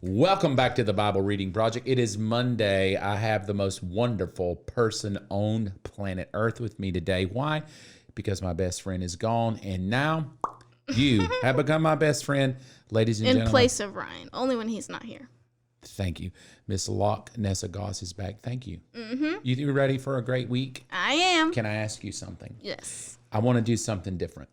Welcome back to the Bible Reading Project. It is Monday. I have the most wonderful person on planet Earth with me today. Why? Because my best friend is gone, and now you have become my best friend, ladies and gentlemen. In place of Ryan, only when he's not here. Thank you. Miss Nessa Goss is back. Thank you. Mm-hmm. You ready for a great week? I am. Can I ask you something? Yes. I want to do something different.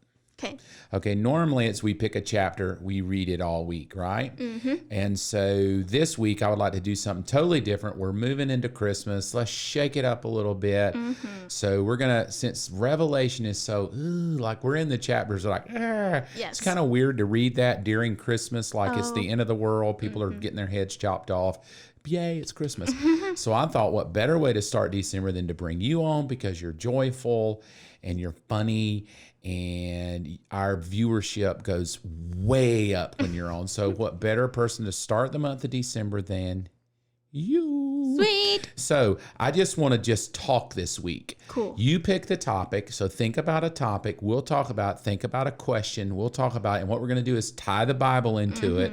Okay, normally it's we pick a chapter, we read it all week, right? Mm-hmm. And so this week I would like to do something totally different. We're moving into Christmas. Let's shake it up a little bit. Mm-hmm. So we're going to, since Revelation is so, like we're in the chapters like, yes. It's kind of weird to read that during Christmas, like it's the end of the world. People are getting their heads chopped off. Yay, it's Christmas. So I thought, what better way to start December than to bring you on because you're joyful and you're funny and our viewership goes way up when you're on. So what better person to start the month of December than you? Sweet. So I just want to talk this week. Cool. You pick the topic. So think about a topic. We'll talk about, think about a question. We'll talk about it. And what we're going to do is tie the Bible into it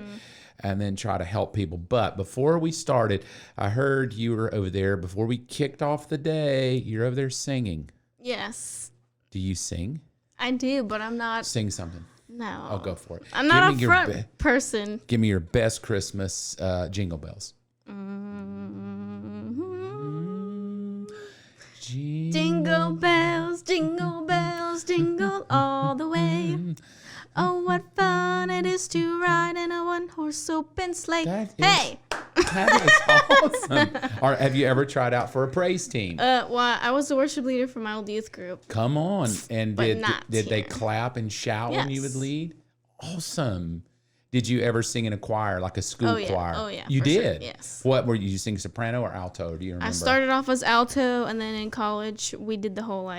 and then try to help people. But before we started, I heard you were over there, before we kicked off the day, you're over there singing. Yes. Do you sing? I do, but I'm not. Sing something. No. I'll go for it. I'm not a front person. Give me your best Christmas jingle bells. Mm-hmm. Jingle bells, jingle all the way. Oh, what fun it is to ride in a one-horse open sleigh. Hey! That is awesome. Or have you ever tried out for a praise team? Well, I was the worship leader for my old youth group. Come on. And did they clap and shout when you would lead? Awesome. Did you ever sing in a choir, like a school choir? Oh, yeah. You did? Sure. Yes. What, were you sing soprano or alto? Do you remember? I started off as alto, and then in college, we did the whole,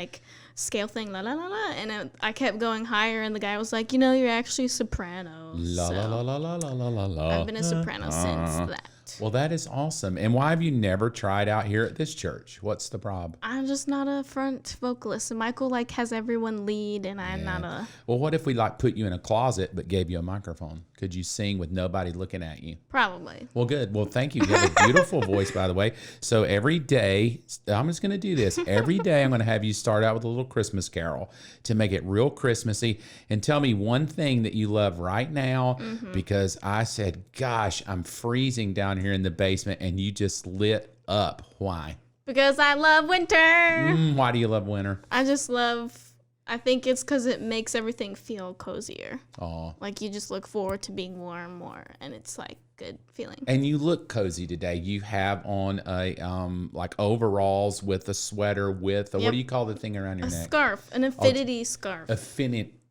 scale thing, la, la, la, la, and I kept going higher, and the guy was like, you're actually soprano. La, la, la, la, la, la, la, la. I've been a soprano since that. Well, that is awesome. And why have you never tried out here at this church? What's the problem? I'm just not a front vocalist. And Michael has everyone lead, and I'm not a. Well, what if we put you in a closet but gave you a microphone? Could you sing with nobody looking at you? Probably. Well, good. Well, thank you. You have a beautiful voice, by the way. So every day, I'm just going to do this. Every day, I'm going to have you start out with a little Christmas carol to make it real Christmassy. And tell me one thing that you love right now, because I said, gosh, I'm freezing down here in the basement, and you just lit up. Why? Because I love winter. Why do you love winter? I think it's because it makes everything feel cozier. Oh. You just look forward to being warm more, and it's good feeling. And you look cozy today. You have on a overalls with a sweater with what do you call the thing around your neck? A scarf, an infinity scarf.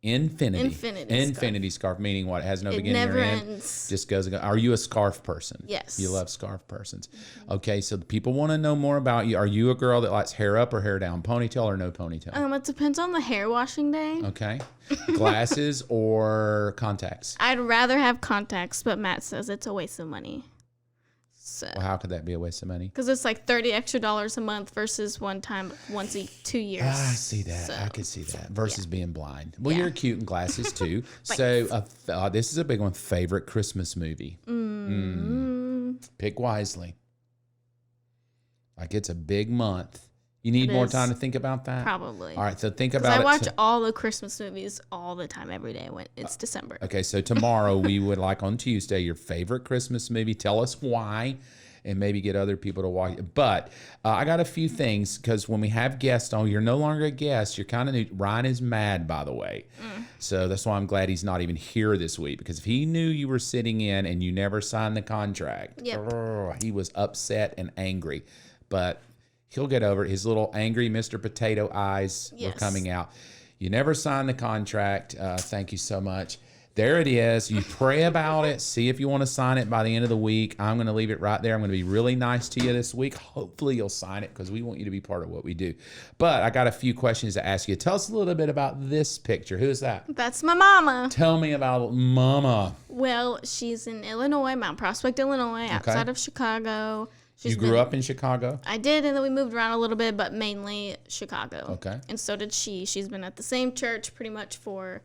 Infinity scarf, meaning what? It has no beginning or end. It never ends. Just goes. Are you a scarf person? Yes. You love scarf persons. Okay, so people want to know more about you. Are you a girl that likes hair up or hair down, ponytail or no ponytail? It depends on the hair washing day. Okay. Glasses or contacts? I'd rather have contacts, but Matt says it's a waste of money. So. Well, how could that be a waste of money? Because it's $30 extra a month versus once 2 years. I see that. I could see that. Versus being blind. Well, you're cute in glasses too. So this is a big one. Favorite Christmas movie? Pick wisely. It's a big month. You need more time to think about that? Probably. All right, so think about it. I watch all the Christmas movies all the time, every day when it's December. Okay, so tomorrow we would on Tuesday, your favorite Christmas movie. Tell us why, and maybe get other people to watch it. But I got a few things, because when we have guests on, you're no longer a guest. You're kind of new. Ryan is mad, by the way. So that's why I'm glad he's not even here this week, because if he knew you were sitting in and you never signed the contract, he was upset and angry. But he'll get over it. His little angry Mr. Potato eyes were coming out. You never signed the contract. Thank you so much. There it is. You pray about it. See if you want to sign it by the end of the week. I'm going to leave it right there. I'm going to be really nice to you this week. Hopefully you'll sign it, because we want you to be part of what we do. But I got a few questions to ask you. Tell us a little bit about this picture. Who is that? That's my mama. Tell me about Mama. Well, she's in Illinois, Mount Prospect, Illinois, outside of Chicago. You grew up in Chicago? I did, and then we moved around a little bit, but mainly Chicago. Okay. And so did she. She's been at the same church pretty much for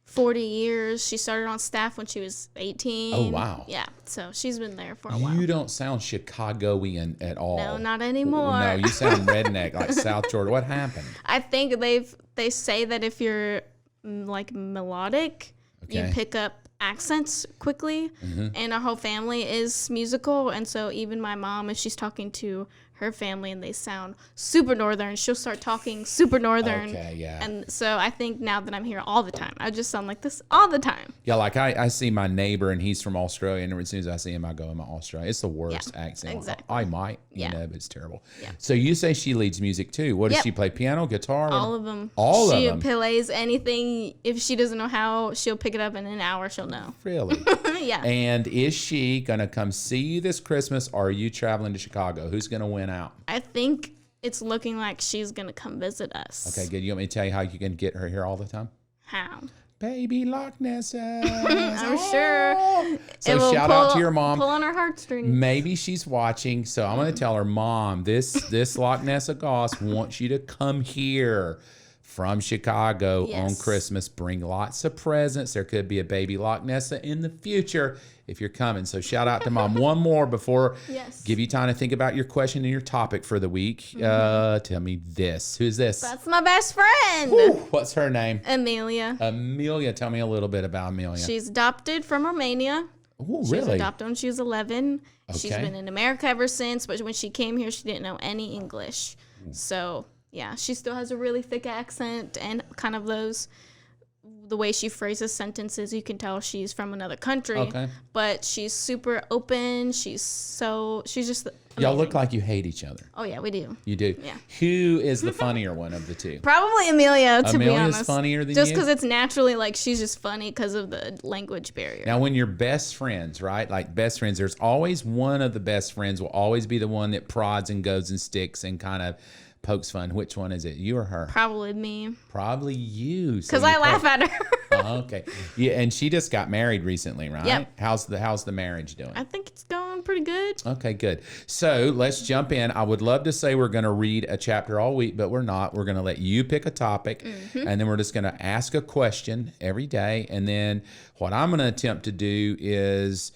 40 years. She started on staff when she was 18. Oh, wow. Yeah, so she's been there for a while. You don't sound Chicagoan at all. No, not anymore. No, you sound redneck, like South Georgia. What happened? I think they say that if you're like melodic, you pick up accents quickly, and our whole family is musical, and so even my mom, if she's talking to her family and they sound super northern, she'll start talking super northern. Okay, yeah. And so I think now that I'm here all the time, I just sound like this all the time. Yeah, like I see my neighbor and he's from Australia, and as soon as I see him, I go, I'm Australia. It's the worst accent. Exactly. I might, you know, but it's terrible. Yeah. So you say she leads music too. What does she play? Piano, guitar? All of them. All of them? She plays anything. If she doesn't know how, she'll pick it up in an hour. She'll know. Really? Yeah. And is she going to come see you this Christmas, or are you traveling to Chicago? Who's going to win out? I think it's looking like she's going to come visit us. Okay, good. You want me to tell you how you can get her here all the time? How? Baby Loch Nessa. I'm sure. So shout out to your mom. Pull on her heartstrings. Maybe she's watching. So I'm going to tell her, Mom, this Loch Nessa Goss wants you to come here from Chicago on Christmas. Bring lots of presents. There could be a baby Loch Nessa in the future if you're coming. So shout out to Mom. One more before give you time to think about your question and your topic for the week. Tell me this. Who's this? That's my best friend. Woo, what's her name? Amelia. Amelia. Tell me a little bit about Amelia. She's adopted from Romania. Oh, She was really? adopted when she was 11. She's Okay. been in America ever since, but when she came here, she didn't know any English. So, yeah, she still has a really thick accent and kind of the way she phrases sentences, you can tell she's from another country. Okay. But she's super open. She's just amazing. Y'all look like you hate each other. Oh, yeah, we do. You do? Yeah. Who is the funnier one of the two? Probably Amelia, to be Amelia's honest. funnier than just you? because it's naturally like she's just funny because of the language barrier. Now, when you're best friends, right? Like best friends, there's always one of the best friends will always be the one that prods and goes and sticks and kind of pokes fun. Which one is it? You or her? Probably me. Probably you. Because I laugh at her. Okay. Yeah, and she just got married recently, right? Yep. How's the marriage doing? I think it's going pretty good. Okay, good. So let's jump in. I would love to say we're going to read a chapter all week, but we're not. We're going to let you pick a topic, and then we're just going to ask a question every day. And then what I'm going to attempt to do is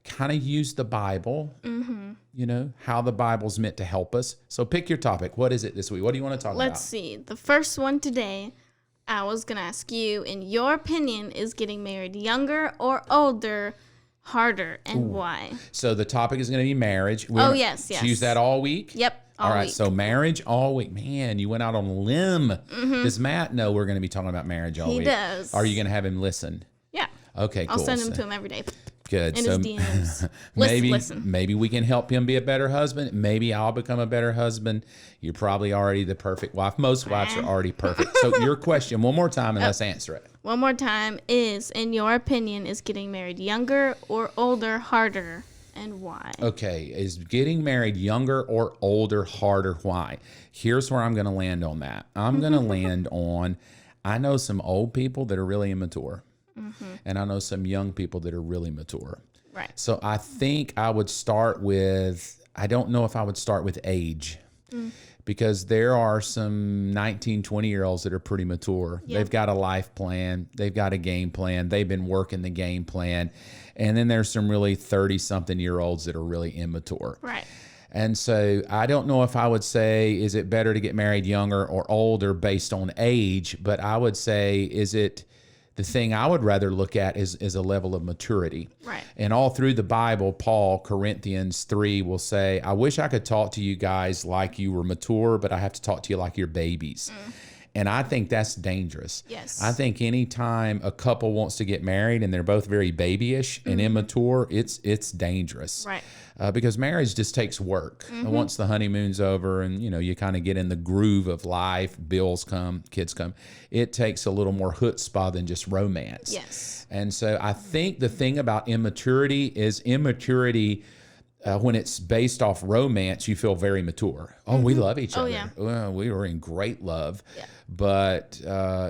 kind of use the Bible, you know, how the Bible's meant to help us. So pick your topic. What is it this week? What do you want to talk about? Let's see. The first one today, I was going to ask you, in your opinion, is getting married younger or older harder, and why? So the topic is going to be marriage. Yes. Use that all week? Yep, all right, week. so marriage all week. Man, you went out on a limb. Does Matt know we're going to be talking about marriage all week? He does. Are you going to have him listen? Yeah. Okay, cool. I'll send him to him every day. Good. In his DMs. Listen. Maybe we can help him be a better husband. Maybe I'll become a better husband. You're probably already the perfect wife. Most wives are already perfect. So your question one more time and let's answer it. One more time is, in your opinion, is getting married younger or older harder, and why? Okay, is getting married younger or older harder? Why? Here's where I'm going to land on that. I'm going to land on, I know some old people that are really immature. And I know some young people that are really mature. Right. So I think I would start with, I don't know if I would start with age. Because there are some 19, 20-year-olds that are pretty mature. Yeah. They've got a life plan. They've got a game plan. They've been working the game plan. And then there's some really 30-something-year-olds that are really immature. Right. And so I don't know if I would say, is it better to get married younger or older based on age? But I would say, is it... The thing I would rather look at is a level of maturity. Right. And all through the Bible, Paul, Corinthians 3 will say, I wish I could talk to you guys like you were mature, but I have to talk to you like you're babies. And I think that's dangerous. Yes. I think anytime a couple wants to get married and they're both very babyish and immature, it's dangerous. Right. Because marriage just takes work. And once the honeymoon's over and, you know, you kind of get in the groove of life, bills come, kids come, it takes a little more chutzpah than just romance. Yes. And so I think the thing about immaturity is when it's based off romance, you feel very mature. Oh, we love each other. Yeah. Well, we were in great love. Yeah. But,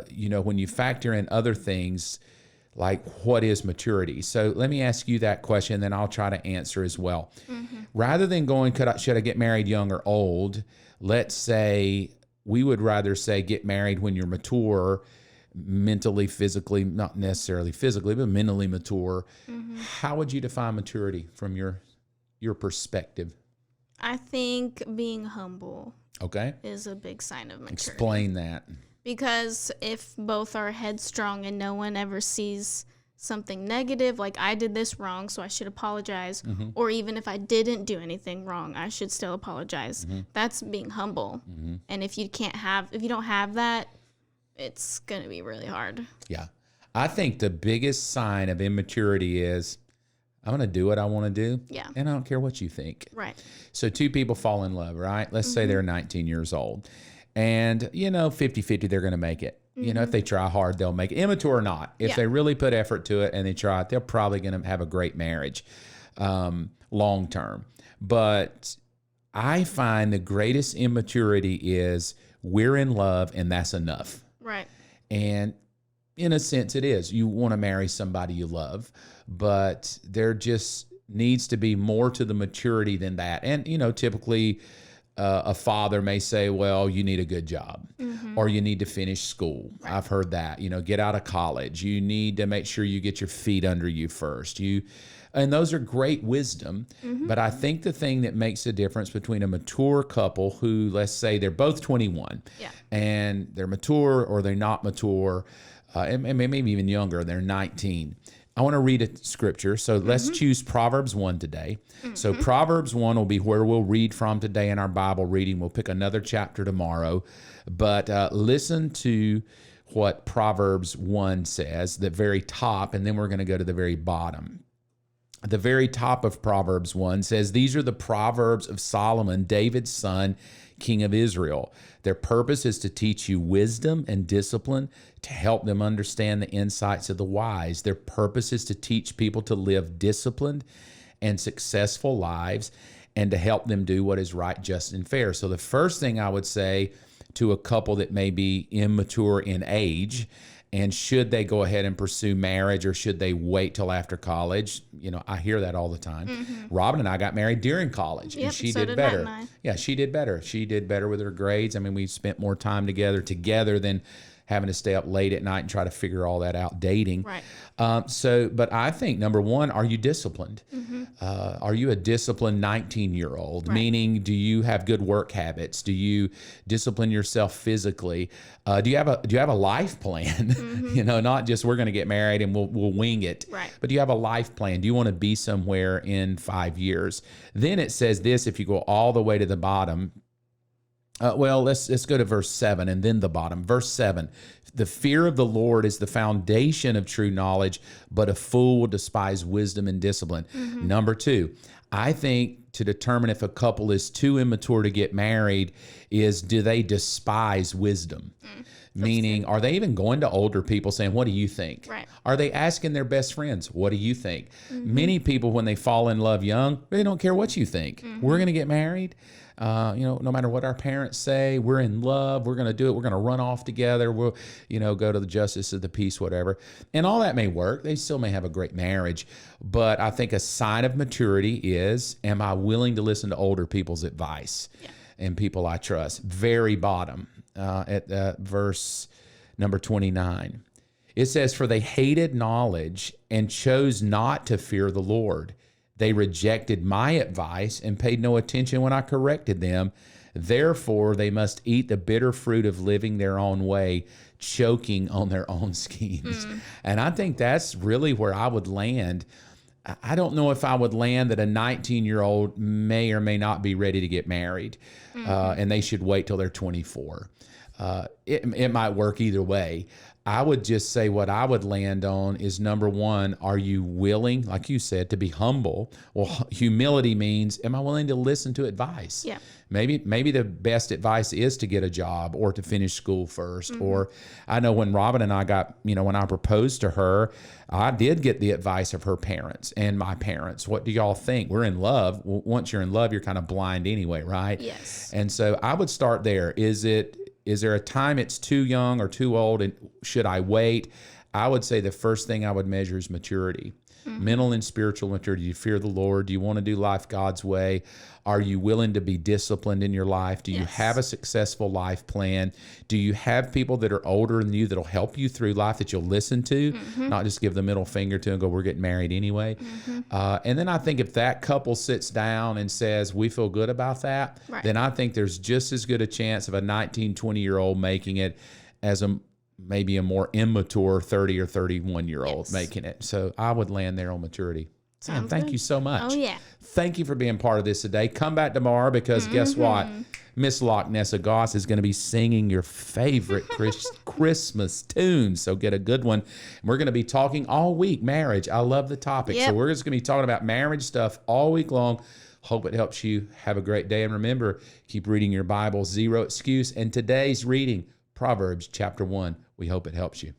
you know, when you factor in other things, like what is maturity? So let me ask you that question, then I'll try to answer as well. Rather than going, should I get married young or old? Let's say we would rather say get married when you're mature, mentally, physically, not necessarily physically, but mentally mature. How would you define maturity from your perspective? I think being humble Okay. is a big sign of maturity. Explain that. Because if both are headstrong and no one ever sees something negative, like I did this wrong, so I should apologize, or even if I didn't do anything wrong, I should still apologize. That's being humble. And if you don't have that, it's going to be really hard. Yeah. I think the biggest sign of immaturity is I'm going to do what I want to do. Yeah. And I don't care what you think. Right. So two people fall in love, right? Let's say they're 19 years old. And, 50-50, they're going to make it. If they try hard, they'll make it. Immature or not. If they really put effort to it and they try it, they're probably going to have a great marriage long term. But I find the greatest immaturity is we're in love and that's enough. Right. And in a sense, it is. You want to marry somebody you love, but there just needs to be more to the maturity than that. And, typically a father may say, well, you need a good job or you need to finish school. Right. I've heard that, get out of college. You need to make sure you get your feet under you first. And those are great wisdom. But I think the thing that makes a difference between a mature couple who, let's say they're both 21 and they're mature or they're not mature, and maybe even younger, they're 19. I want to read a scripture. So let's choose Proverbs 1 today. So Proverbs 1 will be where we'll read from today in our Bible reading. We'll pick another chapter tomorrow. But listen to what Proverbs 1 says, the very top, and then we're going to go to the very bottom. The very top of Proverbs 1 says, these are the Proverbs of Solomon, David's son, king of Israel. Their purpose is to teach you wisdom and discipline, to help them understand the insights of the wise. Their purpose is to teach people to live disciplined and successful lives and to help them do what is right, just, and fair. So the first thing I would say to a couple that may be immature in age, and should they go ahead and pursue marriage or should they wait till after college? I hear that all the time. Robin and I got married during college and she did better. Yeah, she did better. She did better with her grades. I mean, we spent more time together than having to stay up late at night and try to figure all that out dating. Right. But I think, number one, are you disciplined? Are you a disciplined 19-year-old? Right. Meaning, do you have good work habits? Do you discipline yourself physically? Do you have a life plan? Not just we're going to get married and we'll wing it. Right. But do you have a life plan? Do you want to be somewhere in 5 years? Then it says this, if you go all the way to the bottom, let's go to verse 7 and then the bottom. Verse 7, the fear of the Lord is the foundation of true knowledge, but a fool will despise wisdom and discipline. Number 2, I think to determine if a couple is too immature to get married is, do they despise wisdom? Meaning, are they even going to older people saying, what do you think? Right. Are they asking their best friends, what do you think? Many people, when they fall in love young, they don't care what you think. We're going to get married. No matter what our parents say, we're in love, we're going to do it, we're going to run off together, we'll, go to the justice of the peace, whatever. And all that may work. They still may have a great marriage. But I think a sign of maturity is, am I willing to listen to older people's advice and people I trust? Very bottom at verse number 29. It says, for they hated knowledge and chose not to fear the Lord. They rejected my advice and paid no attention when I corrected them. Therefore, they must eat the bitter fruit of living their own way, choking on their own schemes. And I think that's really where I would land. I don't know if I would land that a 19-year-old may or may not be ready to get married, and they should wait till they're 24. It might work either way. I would just say what I would land on is, number one, are you willing, like you said, to be humble? Well, humility means, am I willing to listen to advice? Yeah. Maybe the best advice is to get a job or to finish school first. Or I know when Robin and I got, when I proposed to her, I did get the advice of her parents and my parents. What do y'all think? We're in love. Well, once you're in love, you're kind of blind anyway, right? Yes. And so I would start there. Is there a time it's too young or too old, and should I wait? I would say the first thing I would measure is maturity. mental and spiritual maturity. Do you fear the Lord? Do you want to do life God's way? Are you willing to be disciplined in your life? Do you have a successful life plan? Do you have people that are older than you that'll help you through life that you'll listen to, not just give the middle finger to and go, we're getting married anyway? And then I think if that couple sits down and says, we feel good about that, then I think there's just as good a chance of a 19, 20-year-old making it as maybe a more immature 30 or 31-year-old making it. So I would land there on maturity. Sam, thank you so much. Oh, yeah. Thank you for being part of this today. Come back tomorrow because guess what? Miss Nessa Goss is going to be singing your favorite Christmas tunes. So get a good one. We're going to be talking all week, marriage. I love the topic. So we're just going to be talking about marriage stuff all week long. Hope it helps you. Have a great day. And remember, keep reading your Bible, zero excuse. And today's reading, Proverbs chapter 1. We hope it helps you.